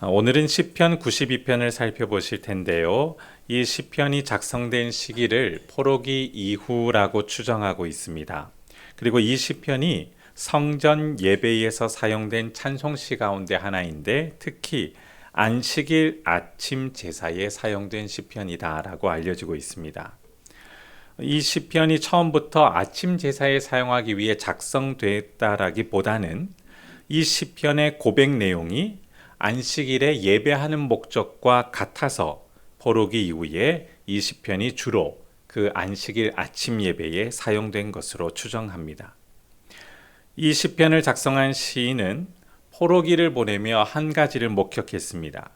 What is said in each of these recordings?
오늘은 시편 92편을 살펴보실 텐데요. 이 시편이 작성된 시기를 포로기 이후라고 추정하고 있습니다. 그리고 이 시편이 성전 예배에서 사용된 찬송시 가운데 하나인데 특히 안식일 아침 제사에 사용된 시편이다라고 알려지고 있습니다. 이 시편이 처음부터 아침 제사에 사용하기 위해 작성됐다라기보다는 이 시편의 고백 내용이 안식일에 예배하는 목적과 같아서 포로기 이후에 이 시편이 주로 그 안식일 아침 예배에 사용된 것으로 추정합니다. 이 시편을 작성한 시인은 포로기를 보내며 한 가지를 목격했습니다.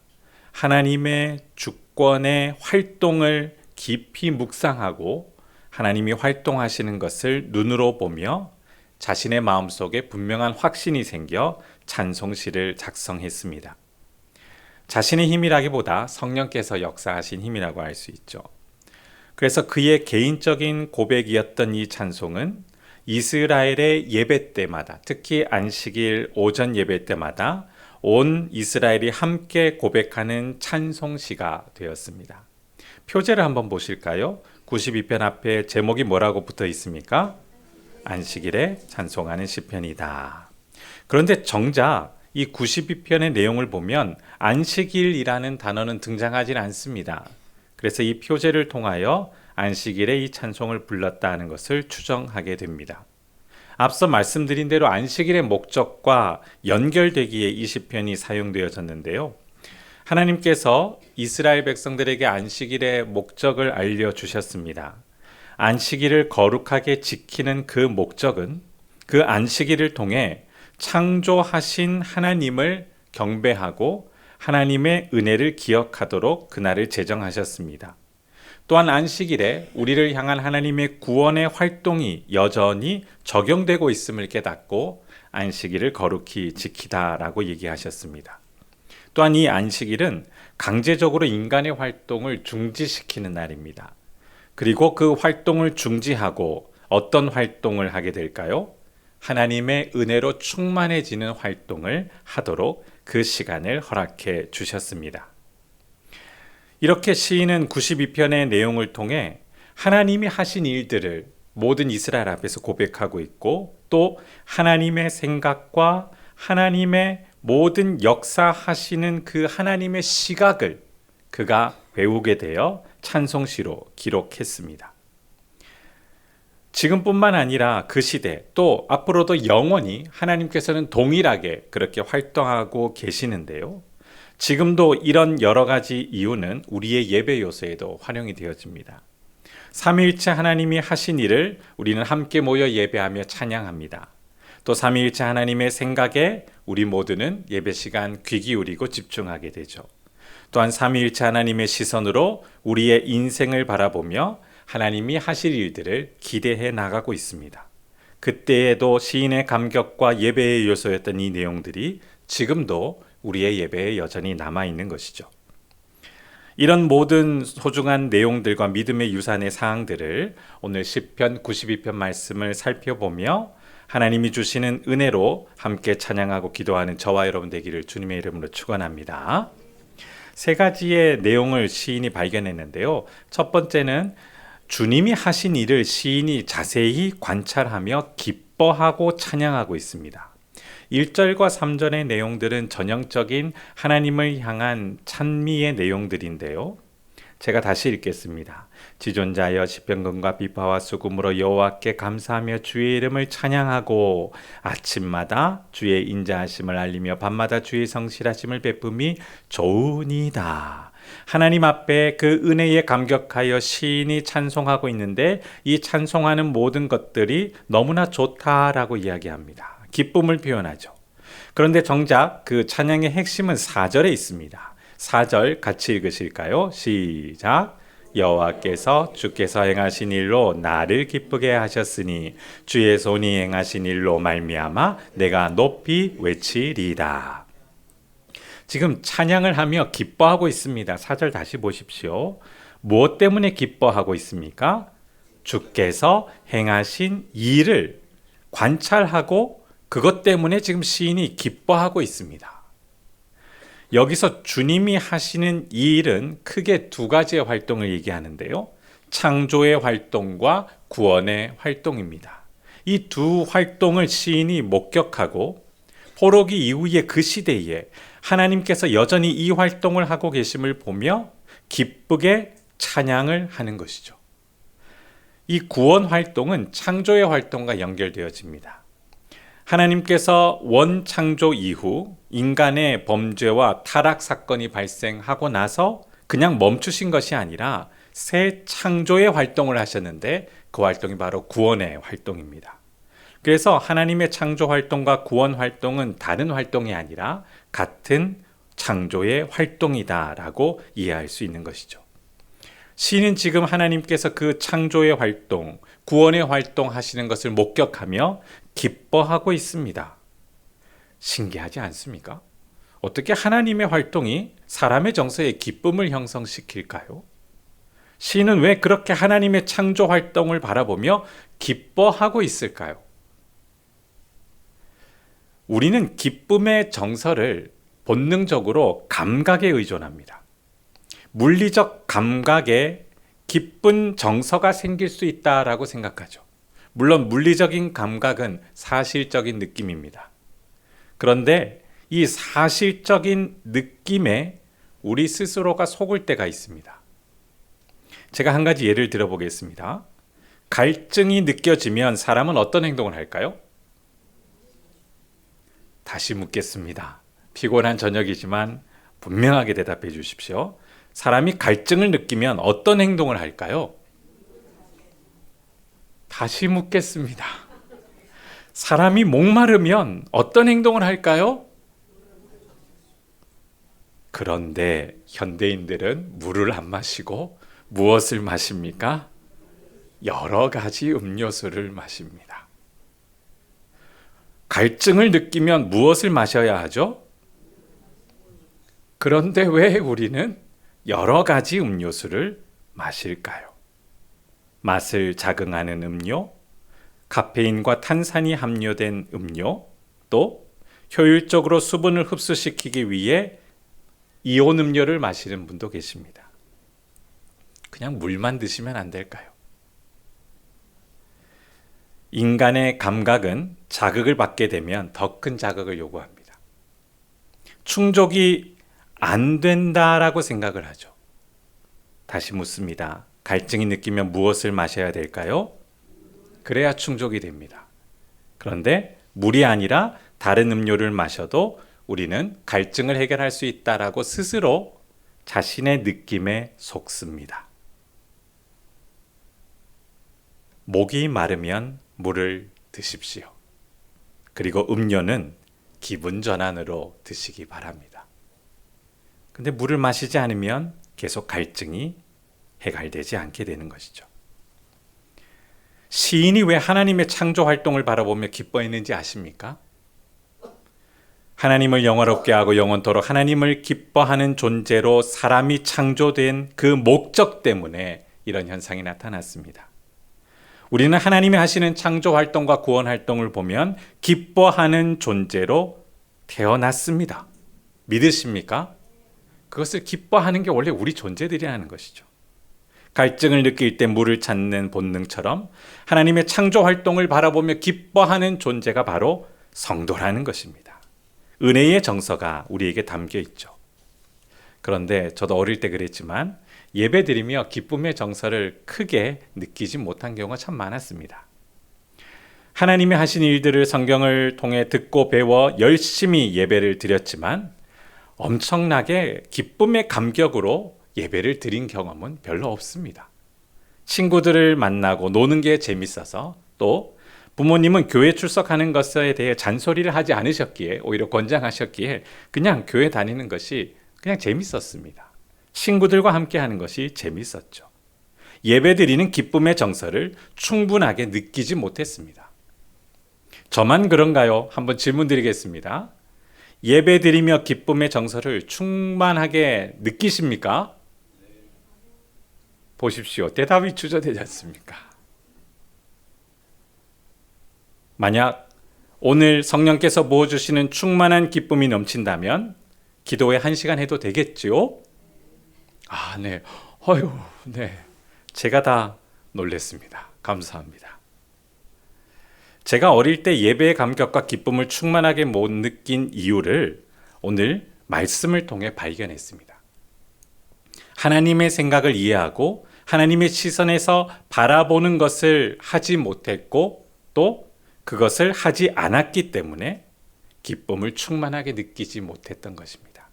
하나님의 주권의 활동을 깊이 묵상하고 하나님이 활동하시는 것을 눈으로 보며 자신의 마음속에 분명한 확신이 생겨 찬송시를 작성했습니다. 자신의 힘이라기보다 성령께서 역사하신 힘이라고 할 수 있죠. 그래서 그의 개인적인 고백이었던 이 찬송은 이스라엘의 예배 때마다, 특히 안식일 오전 예배 때마다 온 이스라엘이 함께 고백하는 찬송시가 되었습니다. 표제를 한번 보실까요? 92편 앞에 제목이 뭐라고 붙어 있습니까? 안식일에 찬송하는 시편이다. 그런데 정작 이 92편의 내용을 보면 안식일이라는 단어는 등장하지 않습니다. 그래서 이 표제를 통하여 안식일에 이 찬송을 불렀다는 것을 추정하게 됩니다. 앞서 말씀드린 대로 안식일의 목적과 연결되기에 이 시편이 사용되어졌는데요. 하나님께서 이스라엘 백성들에게 안식일의 목적을 알려주셨습니다. 안식일을 거룩하게 지키는 그 목적은 그 안식일을 통해 창조하신 하나님을 경배하고 하나님의 은혜를 기억하도록 그날을 제정하셨습니다. 또한 안식일에 우리를 향한 하나님의 구원의 활동이 여전히 적용되고 있음을 깨닫고 안식일을 거룩히 지키다라고 얘기하셨습니다. 또한 이 안식일은 강제적으로 인간의 활동을 중지시키는 날입니다. 그리고 그 활동을 중지하고 어떤 활동을 하게 될까요? 하나님의 은혜로 충만해지는 활동을 하도록 그 시간을 허락해 주셨습니다. 이렇게 시인은 92편의 내용을 통해 하나님이 하신 일들을 모든 이스라엘 앞에서 고백하고 있고 또 하나님의 생각과 하나님의 모든 역사하시는 그 하나님의 시각을 그가 배우게 되어 찬송시로 기록했습니다. 지금뿐만 아니라 그 시대 또 앞으로도 영원히 하나님께서는 동일하게 그렇게 활동하고 계시는데요. 지금도 이런 여러 가지 이유는 우리의 예배 요소에도 활용이 되어집니다. 삼위일체 하나님이 하신 일을 우리는 함께 모여 예배하며 찬양합니다. 또 삼위일체 하나님의 생각에 우리 모두는 예배 시간 귀 기울이고 집중하게 되죠. 또한 삼위일체 하나님의 시선으로 우리의 인생을 바라보며 하나님이 하실 일들을 기대해 나가고 있습니다. 그때에도 시인의 감격과 예배의 요소였던 이 내용들이 지금도 우리의 예배에 여전히 남아있는 것이죠. 이런 모든 소중한 내용들과 믿음의 유산의 사항들을 오늘 시편 92편 말씀을 살펴보며 하나님이 주시는 은혜로 함께 찬양하고 기도하는 저와 여러분 되기를 주님의 이름으로 축원합니다. 세 가지의 내용을 시인이 발견했는데요. 첫 번째는 주님이 하신 일을 시인이 자세히 관찰하며 기뻐하고 찬양하고 있습니다. 1절과 3절의 내용들은 전형적인 하나님을 향한 찬미의 내용들인데요. 제가 다시 읽겠습니다. 지존자여 시편금과 비파와 수금으로 여호와께 감사하며 주의 이름을 찬양하고 아침마다 주의 인자하심을 알리며 밤마다 주의 성실하심을 베품이 좋으니이다. 하나님 앞에 그 은혜에 감격하여 시인이 찬송하고 있는데 이 찬송하는 모든 것들이 너무나 좋다라고 이야기합니다. 기쁨을 표현하죠. 그런데 정작 그 찬양의 핵심은 4절에 있습니다. 4절 같이 읽으실까요? 시작. 여호와께서 주께서 행하신 일로 나를 기쁘게 하셨으니 주의 손이 행하신 일로 말미암아 내가 높이 외치리이다. 지금 찬양을 하며 기뻐하고 있습니다. 4절 다시 보십시오. 무엇 때문에 기뻐하고 있습니까? 주께서 행하신 일을 관찰하고 그것 때문에 지금 시인이 기뻐하고 있습니다. 여기서 주님이 하시는 이 일은 크게 두 가지의 활동을 얘기하는데요. 창조의 활동과 구원의 활동입니다. 이 두 활동을 시인이 목격하고 포로기 이후의 그 시대에 하나님께서 여전히 이 활동을 하고 계심을 보며 기쁘게 찬양을 하는 것이죠. 이 구원 활동은 창조의 활동과 연결되어집니다. 하나님께서 원창조 이후 인간의 범죄와 타락 사건이 발생하고 나서 그냥 멈추신 것이 아니라 새 창조의 활동을 하셨는데 그 활동이 바로 구원의 활동입니다. 그래서 하나님의 창조 활동과 구원 활동은 다른 활동이 아니라 같은 창조의 활동이다라고 이해할 수 있는 것이죠. 시인은 지금 하나님께서 그 창조의 활동, 구원의 활동 하시는 것을 목격하며 기뻐하고 있습니다. 신기하지 않습니까? 어떻게 하나님의 활동이 사람의 정서에 기쁨을 형성시킬까요? 시인은 왜 그렇게 하나님의 창조 활동을 바라보며 기뻐하고 있을까요? 우리는 기쁨의 정서를 본능적으로 감각에 의존합니다. 물리적 감각에 기쁜 정서가 생길 수 있다라고 생각하죠. 물론 물리적인 감각은 사실적인 느낌입니다. 그런데 이 사실적인 느낌에 우리 스스로가 속을 때가 있습니다. 제가 한 가지 예를 들어보겠습니다. 갈증이 느껴지면 사람은 어떤 행동을 할까요? 다시 묻겠습니다. 피곤한 저녁이지만 분명하게 대답해 주십시오. 사람이 갈증을 느끼면 어떤 행동을 할까요? 다시 묻겠습니다. 사람이 목마르면 어떤 행동을 할까요? 그런데 현대인들은 물을 안 마시고 무엇을 마십니까? 여러 가지 음료수를 마십니다. 갈증을 느끼면 무엇을 마셔야 하죠? 그런데 왜 우리는 여러 가지 음료수를 마실까요? 맛을 자극하는 음료, 카페인과 탄산이 함유된 음료, 또 효율적으로 수분을 흡수시키기 위해 이온 음료를 마시는 분도 계십니다. 그냥 물만 드시면 안 될까요? 인간의 감각은 자극을 받게 되면 더 큰 자극을 요구합니다. 충족이 안 된다라고 생각을 하죠. 다시 묻습니다. 갈증이 느끼면 무엇을 마셔야 될까요? 그래야 충족이 됩니다. 그런데 물이 아니라 다른 음료를 마셔도 우리는 갈증을 해결할 수 있다라고 스스로 자신의 느낌에 속습니다. 목이 마르면 물을 드십시오. 그리고 음료는 기분 전환으로 드시기 바랍니다. 근데 물을 마시지 않으면 계속 갈증이 해결되지 않게 되는 것이죠. 시인이 왜 하나님의 창조 활동을 바라보며 기뻐했는지 아십니까? 하나님을 영화롭게 하고 영원토록 하나님을 기뻐하는 존재로 사람이 창조된 그 목적 때문에 이런 현상이 나타났습니다. 우리는 하나님이 하시는 창조 활동과 구원 활동을 보면 기뻐하는 존재로 태어났습니다. 믿으십니까? 그것을 기뻐하는 게 원래 우리 존재들이라는 것이죠. 갈증을 느낄 때 물을 찾는 본능처럼 하나님의 창조 활동을 바라보며 기뻐하는 존재가 바로 성도라는 것입니다. 은혜의 정서가 우리에게 담겨 있죠. 그런데 저도 어릴 때 그랬지만 예배드리며 기쁨의 정서를 크게 느끼지 못한 경우가 참 많았습니다. 하나님이 하신 일들을 성경을 통해 듣고 배워 열심히 예배를 드렸지만 엄청나게 기쁨의 감격으로 예배를 드린 경험은 별로 없습니다. 친구들을 만나고 노는 게 재밌어서, 또 부모님은 교회 출석하는 것에 대해 잔소리를 하지 않으셨기에, 오히려 권장하셨기에 그냥 교회 다니는 것이 그냥 재밌었습니다. 친구들과 함께 하는 것이 재밌었죠. 예배드리는 기쁨의 정서를 충분하게 느끼지 못했습니다. 저만 그런가요? 한번 질문 드리겠습니다. 예배드리며 기쁨의 정서를 충만하게 느끼십니까? 보십시오. 대답이 주저되지 않습니까? 만약 오늘 성령께서 부어주시는 충만한 기쁨이 넘친다면 기도회 1시간 해도 되겠죠? 아, 네. 어휴, 네. 제가 다 놀랬습니다. 감사합니다. 제가 어릴 때 예배의 감격과 기쁨을 충만하게 못 느낀 이유를 오늘 말씀을 통해 발견했습니다. 하나님의 생각을 이해하고 하나님의 시선에서 바라보는 것을 하지 못했고 또 그것을 하지 않았기 때문에 기쁨을 충만하게 느끼지 못했던 것입니다.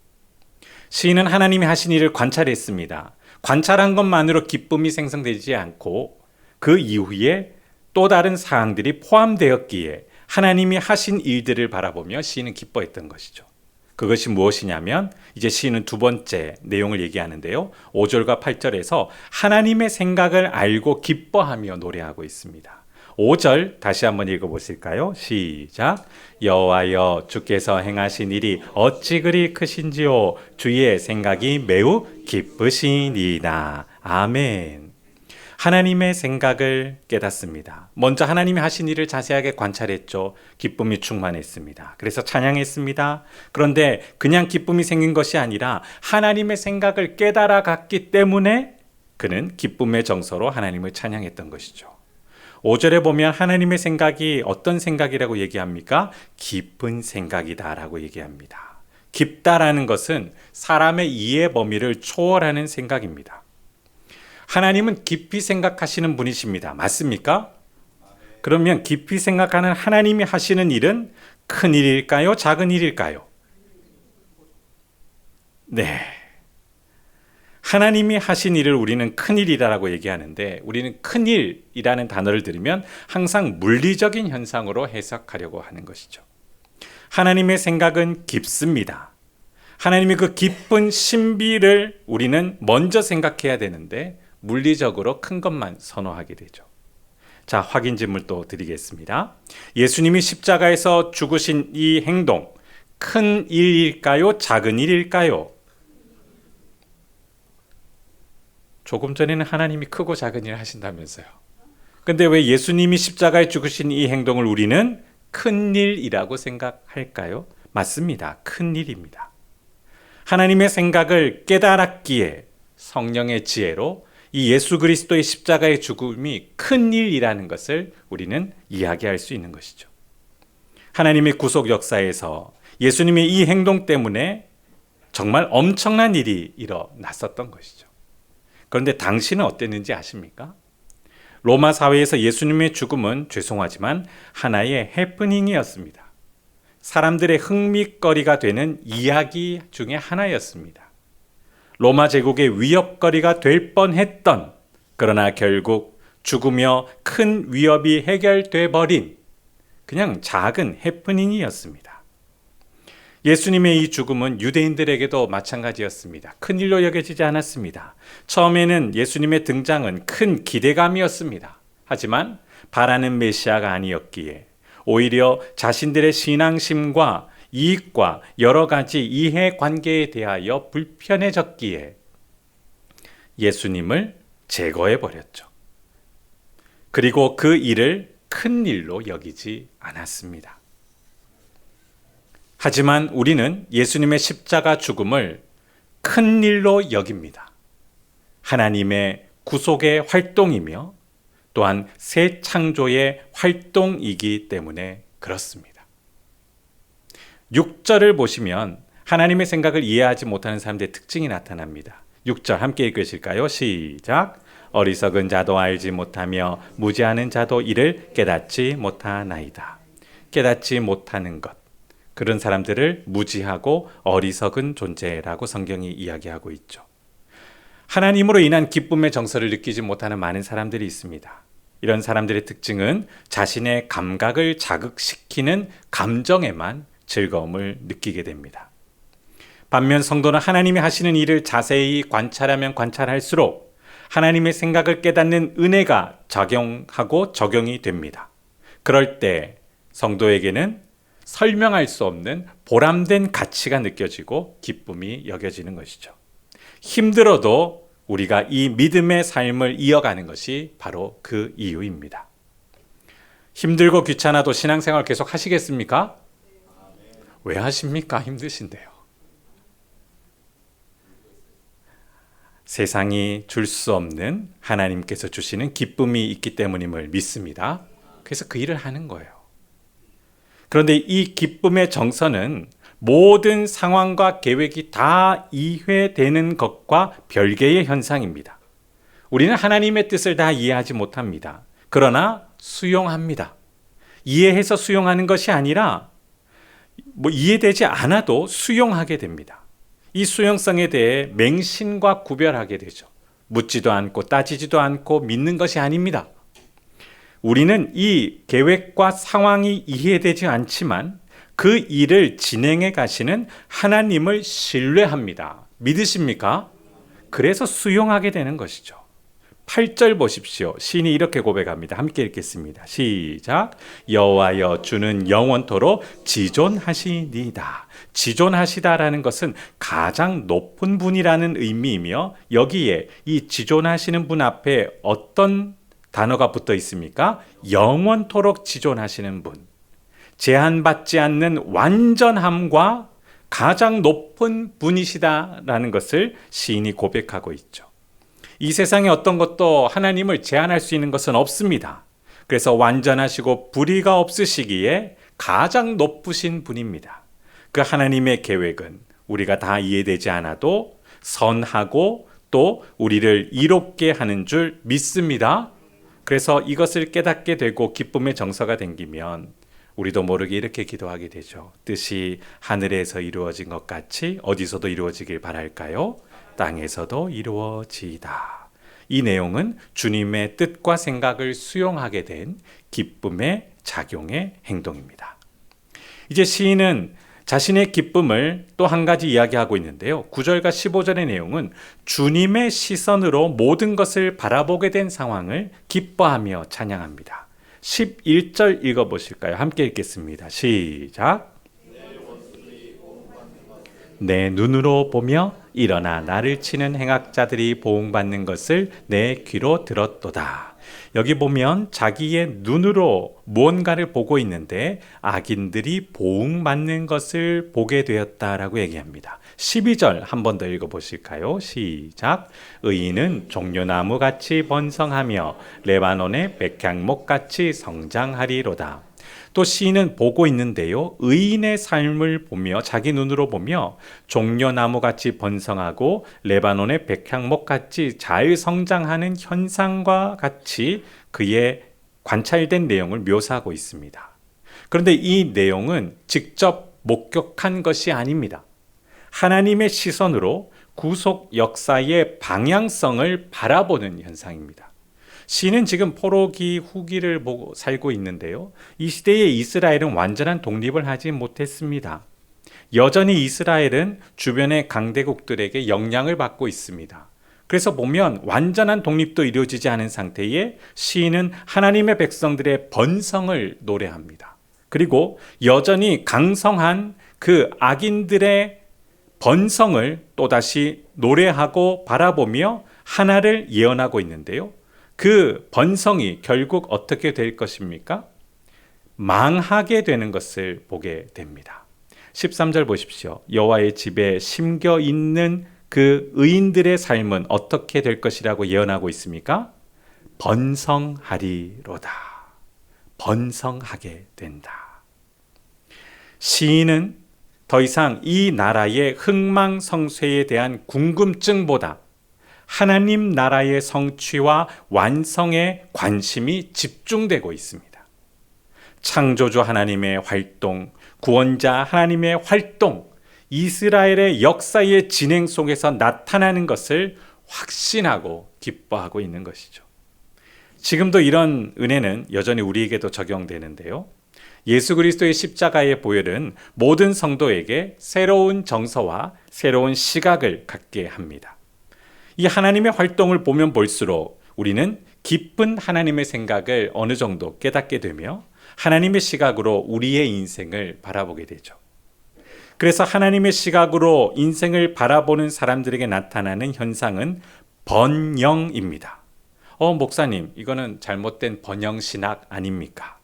시인은 하나님이 하신 일을 관찰했습니다. 관찰한 것만으로 기쁨이 생성되지 않고 그 이후에 또 다른 사항들이 포함되었기에 하나님이 하신 일들을 바라보며 시인은 기뻐했던 것이죠. 그것이 무엇이냐면 이제 시인은 두 번째 내용을 얘기하는데요. 5절과 8절에서 하나님의 생각을 알고 기뻐하며 노래하고 있습니다. 5절 다시 한번 읽어보실까요? 시작. 여호와여 주께서 행하신 일이 어찌 그리 크신지요. 주의 생각이 매우 기쁘시니이다. 아멘. 하나님의 생각을 깨닫습니다. 먼저 하나님이 하신 일을 자세하게 관찰했죠. 기쁨이 충만했습니다. 그래서 찬양했습니다. 그런데 그냥 기쁨이 생긴 것이 아니라 하나님의 생각을 깨달아 갔기 때문에 그는 기쁨의 정서로 하나님을 찬양했던 것이죠. 5절에 보면 하나님의 생각이 어떤 생각이라고 얘기합니까? 깊은 생각이다라고 얘기합니다. 깊다라는 것은 사람의 이해 범위를 초월하는 생각입니다. 하나님은 깊이 생각하시는 분이십니다. 맞습니까? 그러면 깊이 생각하는 하나님이 하시는 일은 큰 일일까요? 작은 일일까요? 네. 하나님이 하신 일을 우리는 큰 일이라고 얘기하는데 우리는 큰 일이라는 단어를 들으면 항상 물리적인 현상으로 해석하려고 하는 것이죠. 하나님의 생각은 깊습니다. 하나님의 그 깊은 신비를 우리는 먼저 생각해야 되는데 물리적으로 큰 것만 선호하게 되죠. 자, 확인 질문 또 드리겠습니다. 예수님이 십자가에서 죽으신 이 행동, 큰 일일까요? 작은 일일까요? 조금 전에는 하나님이 크고 작은 일을 하신다면서요. 근데 왜 예수님이 십자가에 죽으신 이 행동을 우리는 큰 일이라고 생각할까요? 맞습니다. 큰 일입니다. 하나님의 생각을 깨달았기에 성령의 지혜로 이 예수 그리스도의 십자가의 죽음이 큰 일이라는 것을 우리는 이야기할 수 있는 것이죠. 하나님의 구속 역사에서 예수님의 이 행동 때문에 정말 엄청난 일이 일어났었던 것이죠. 그런데 당시는 어땠는지 아십니까? 로마 사회에서 예수님의 죽음은 죄송하지만 하나의 해프닝이었습니다. 사람들의 흥미거리가 되는 이야기 중에 하나였습니다. 로마 제국의 위협거리가 될 뻔했던, 그러나 결국 죽으며 큰 위협이 해결돼 버린 그냥 작은 해프닝이었습니다. 예수님의 이 죽음은 유대인들에게도 마찬가지였습니다. 큰 일로 여겨지지 않았습니다. 처음에는 예수님의 등장은 큰 기대감이었습니다. 하지만 바라는 메시아가 아니었기에 오히려 자신들의 신앙심과 이익과 여러 가지 이해관계에 대하여 불편해졌기에 예수님을 제거해버렸죠. 그리고 그 일을 큰 일로 여기지 않았습니다. 하지만 우리는 예수님의 십자가 죽음을 큰 일로 여깁니다. 하나님의 구속의 활동이며 또한 새 창조의 활동이기 때문에 그렇습니다. 6절을 보시면 하나님의 생각을 이해하지 못하는 사람들의 특징이 나타납니다. 6절 함께 읽으실까요? 시작. 어리석은 자도 알지 못하며 무지하는 자도 이를 깨닫지 못하나이다. 깨닫지 못하는 것. 그런 사람들을 무지하고 어리석은 존재라고 성경이 이야기하고 있죠. 하나님으로 인한 기쁨의 정서를 느끼지 못하는 많은 사람들이 있습니다. 이런 사람들의 특징은 자신의 감각을 자극시키는 감정에만 즐거움을 느끼게 됩니다. 반면 성도는 하나님이 하시는 일을 자세히 관찰하면 관찰할수록 하나님의 생각을 깨닫는 은혜가 작용하고 적용이 됩니다. 그럴 때 성도에게는 설명할 수 없는 보람된 가치가 느껴지고 기쁨이 여겨지는 것이죠. 힘들어도 우리가 이 믿음의 삶을 이어가는 것이 바로 그 이유입니다. 힘들고 귀찮아도 신앙생활 계속 하시겠습니까? 왜 하십니까? 힘드신데요. 세상이 줄 수 없는 하나님께서 주시는 기쁨이 있기 때문임을 믿습니다. 그래서 그 일을 하는 거예요. 그런데 이 기쁨의 정서는 모든 상황과 계획이 다 이해되는 것과 별개의 현상입니다. 우리는 하나님의 뜻을 다 이해하지 못합니다. 그러나 수용합니다. 이해해서 수용하는 것이 아니라 이해되지 않아도 수용하게 됩니다. 이 수용성에 대해 맹신과 구별하게 되죠. 묻지도 않고 따지지도 않고 믿는 것이 아닙니다. 우리는 이 계획과 상황이 이해되지 않지만 그 일을 진행해 가시는 하나님을 신뢰합니다. 믿으십니까? 그래서 수용하게 되는 것이죠. 8절 보십시오. 시인이 이렇게 고백합니다. 함께 읽겠습니다. 시작. 여호와여 주는 영원토록 지존하시니이다. 지존하시다라는 것은 가장 높은 분이라는 의미이며 여기에 이 지존하시는 분 앞에 어떤 단어가 붙어 있습니까? 영원토록 지존하시는 분. 제한받지 않는 완전함과 가장 높은 분이시다라는 것을 시인이 고백하고 있죠. 이 세상에 어떤 것도 하나님을 제한할 수 있는 것은 없습니다. 그래서 완전하시고 불의가 없으시기에 가장 높으신 분입니다. 그 하나님의 계획은 우리가 다 이해되지 않아도 선하고 또 우리를 이롭게 하는 줄 믿습니다. 그래서 이것을 깨닫게 되고 기쁨의 정서가 생기면 우리도 모르게 이렇게 기도하게 되죠. 뜻이 하늘에서 이루어진 것 같이 어디서도 이루어지길 바랄까요? 땅에서도 이루어지이다. 이 내용은 주님의 뜻과 생각을 수용하게 된 기쁨의 작용의 행동입니다. 이제 시인은 자신의 기쁨을 또 한 가지 이야기하고 있는데요. 9절과 15절의 내용은 주님의 시선으로 모든 것을 바라보게 된 상황을 기뻐하며 찬양합니다. 11절 읽어보실까요? 함께 읽겠습니다. 시작. 내 눈으로 보며 일어나 나를 치는 행악자들이 보응받는 것을 내 귀로 들었도다. 여기 보면 자기의 눈으로 무언가를 보고 있는데 악인들이 보응받는 것을 보게 되었다라고 얘기합니다. 12절 한 번 더 읽어보실까요? 시작. 의인은 종려나무같이 번성하며 레바논의 백향목같이 성장하리로다. 또 시인은 보고 있는데요. 의인의 삶을 보며 자기 눈으로 보며 종려나무같이 번성하고 레바논의 백향목같이 잘 성장하는 현상과 같이 그의 관찰된 내용을 묘사하고 있습니다. 그런데 이 내용은 직접 목격한 것이 아닙니다. 하나님의 시선으로 구속 역사의 방향성을 바라보는 현상입니다. 시인은 지금 포로기 후기를 보고 살고 있는데요. 이 시대의 이스라엘은 완전한 독립을 하지 못했습니다. 여전히 이스라엘은 주변의 강대국들에게 영향을 받고 있습니다. 그래서 보면 완전한 독립도 이루어지지 않은 상태에 시인은 하나님의 백성들의 번성을 노래합니다. 그리고 여전히 강성한 그 악인들의 번성을 또다시 노래하고 바라보며 하나를 예언하고 있는데요. 그 번성이 결국 어떻게 될 것입니까? 망하게 되는 것을 보게 됩니다. 13절 보십시오. 여호와의 집에 심겨 있는 그 의인들의 삶은 어떻게 될 것이라고 예언하고 있습니까? 번성하리로다. 번성하게 된다. 시인은 더 이상 이 나라의 흥망성쇠에 대한 궁금증보다 하나님 나라의 성취와 완성에 관심이 집중되고 있습니다. 창조주 하나님의 활동, 구원자 하나님의 활동, 이스라엘의 역사의 진행 속에서 나타나는 것을 확신하고 기뻐하고 있는 것이죠. 지금도 이런 은혜는 여전히 우리에게도 적용되는데요. 예수 그리스도의 십자가의 보혈은 모든 성도에게 새로운 정서와 새로운 시각을 갖게 합니다. 이 하나님의 활동을 보면 볼수록 우리는 깊은 하나님의 생각을 어느 정도 깨닫게 되며 하나님의 시각으로 우리의 인생을 바라보게 되죠. 그래서 하나님의 시각으로 인생을 바라보는 사람들에게 나타나는 현상은 번영입니다. 목사님, 이거는 잘못된 번영신학 아닙니까?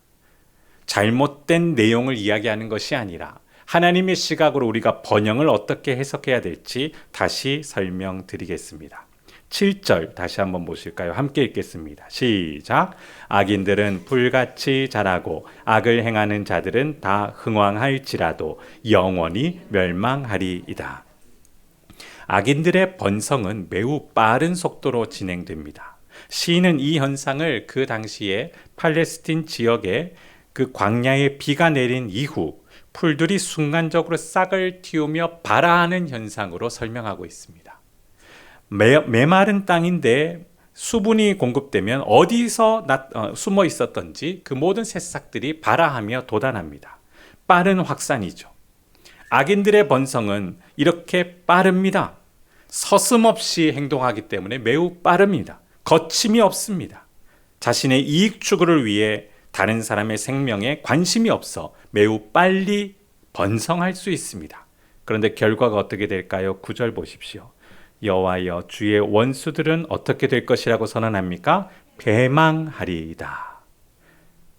잘못된 내용을 이야기하는 것이 아니라 하나님의 시각으로 우리가 번영을 어떻게 해석해야 될지 다시 설명드리겠습니다. 7절 다시 한번 보실까요? 함께 읽겠습니다. 시작. 악인들은 불같이 자라고 악을 행하는 자들은 다 흥왕할지라도 영원히 멸망하리이다. 악인들의 번성은 매우 빠른 속도로 진행됩니다. 시인은 이 현상을 그 당시에 팔레스틴 지역에 그 광야에 비가 내린 이후 풀들이 순간적으로 싹을 틔우며 발아하는 현상으로 설명하고 있습니다. 메마른 땅인데 수분이 공급되면 어디서 숨어 있었던지 그 모든 새싹들이 발아하며 돋아납니다. 빠른 확산이죠. 악인들의 번성은 이렇게 빠릅니다. 서슴없이 행동하기 때문에 매우 빠릅니다. 거침이 없습니다. 자신의 이익 추구를 위해 다른 사람의 생명에 관심이 없어 매우 빨리 번성할 수 있습니다. 그런데 결과가 어떻게 될까요? 9절 보십시오. 여호와여, 주의 원수들은 어떻게 될 것이라고 선언합니까? 패망하리이다.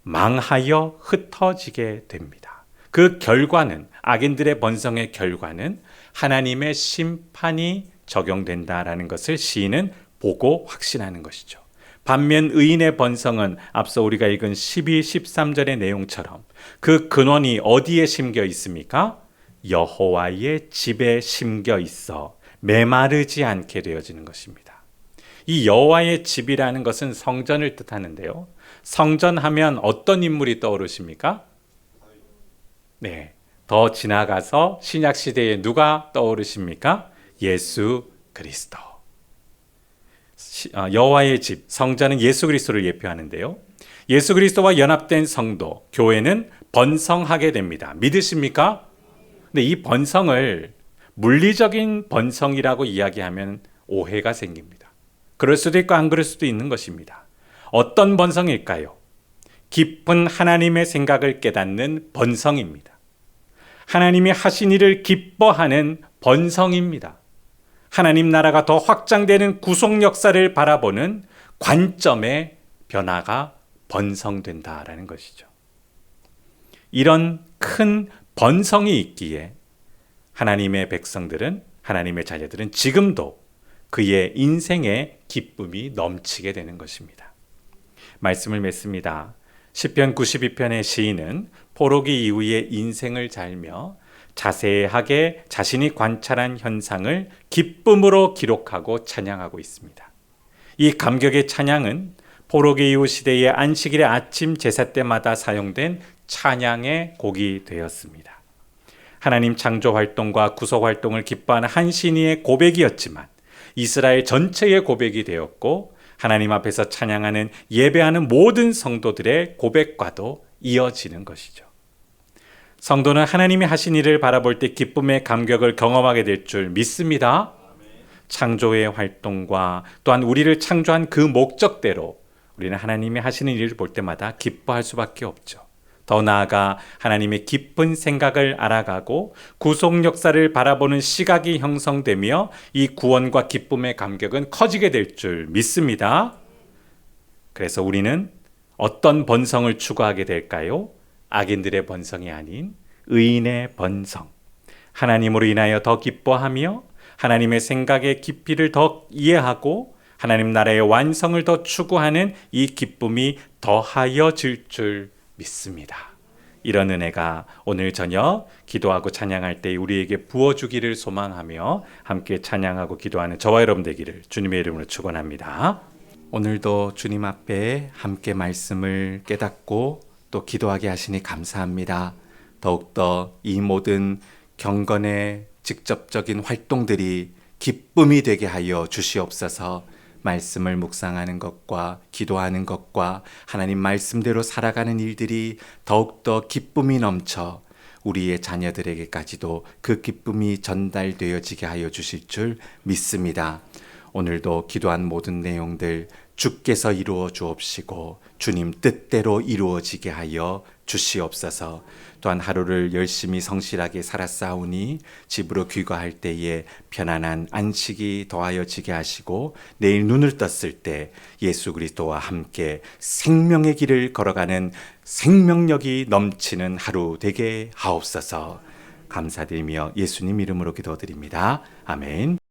망하여 흩어지게 됩니다. 그 결과는, 악인들의 번성의 결과는 하나님의 심판이 적용된다라는 것을 시인은 보고 확신하는 것이죠. 반면 의인의 번성은 앞서 우리가 읽은 12, 13절의 내용처럼 그 근원이 어디에 심겨 있습니까? 여호와의 집에 심겨 있어 메마르지 않게 되어지는 것입니다. 이 여호와의 집이라는 것은 성전을 뜻하는데요. 성전하면 어떤 인물이 떠오르십니까? 네, 더 지나가서 신약 시대에 누가 떠오르십니까? 예수 그리스도. 여호와의 집, 성전은 예수 그리스도를 예표하는데요. 예수 그리스도와 연합된 성도, 교회는 번성하게 됩니다. 믿으십니까? 근데 이 번성을 물리적인 번성이라고 이야기하면 오해가 생깁니다. 그럴 수도 있고 안 그럴 수도 있는 것입니다. 어떤 번성일까요? 깊은 하나님의 생각을 깨닫는 번성입니다. 하나님이 하신 일을 기뻐하는 번성입니다. 하나님 나라가 더 확장되는 구속 역사를 바라보는 관점의 변화가 번성된다라는 것이죠. 이런 큰 번성이 있기에 하나님의 백성들은, 하나님의 자녀들은 지금도 그의 인생에 기쁨이 넘치게 되는 것입니다. 말씀을 맺습니다. 시편 92편의 시인은 포로기 이후의 인생을 살며 자세하게 자신이 관찰한 현상을 기쁨으로 기록하고 찬양하고 있습니다. 이 감격의 찬양은 포로기 이후 시대의 안식일의 아침 제사 때마다 사용된 찬양의 곡이 되었습니다. 하나님 창조 활동과 구속 활동을 기뻐하는 한 신이의 고백이었지만 이스라엘 전체의 고백이 되었고 하나님 앞에서 찬양하는 예배하는 모든 성도들의 고백과도 이어지는 것이죠. 성도는 하나님이 하신 일을 바라볼 때 기쁨의 감격을 경험하게 될 줄 믿습니다. 창조의 활동과 또한 우리를 창조한 그 목적대로 우리는 하나님이 하시는 일을 볼 때마다 기뻐할 수밖에 없죠. 더 나아가 하나님의 깊은 생각을 알아가고 구속 역사를 바라보는 시각이 형성되며 이 구원과 기쁨의 감격은 커지게 될 줄 믿습니다. 그래서 우리는 어떤 번성을 추구하게 될까요? 악인들의 번성이 아닌 의인의 번성. 하나님으로 인하여 더 기뻐하며 하나님의 생각의 깊이를 더 이해하고 하나님 나라의 완성을 더 추구하는 이 기쁨이 더하여질 줄 믿습니다. 이런 은혜가 오늘 저녁 기도하고 찬양할 때 우리에게 부어주기를 소망하며 함께 찬양하고 기도하는 저와 여러분 되기를 주님의 이름으로 축원합니다. 오늘도 주님 앞에 함께 말씀을 깨닫고 또 기도하게 하시니 감사합니다. 더욱더 이 모든 경건의 직접적인 활동들이 기쁨이 되게 하여 주시옵소서. 말씀을 묵상하는 것과 기도하는 것과 하나님 말씀대로 살아가는 일들이 더욱더 기쁨이 넘쳐 우리의 자녀들에게까지도 그 기쁨이 전달되어지게 하여 주실 줄 믿습니다. 오늘도 기도한 모든 내용들 주께서 이루어 주옵시고 주님 뜻대로 이루어지게 하여 주시옵소서. 또한 하루를 열심히 성실하게 살았사오니 집으로 귀가할 때에 편안한 안식이 더하여지게 하시고 내일 눈을 떴을 때 예수 그리스도와 함께 생명의 길을 걸어가는 생명력이 넘치는 하루 되게 하옵소서. 감사드리며 예수님 이름으로 기도드립니다. 아멘.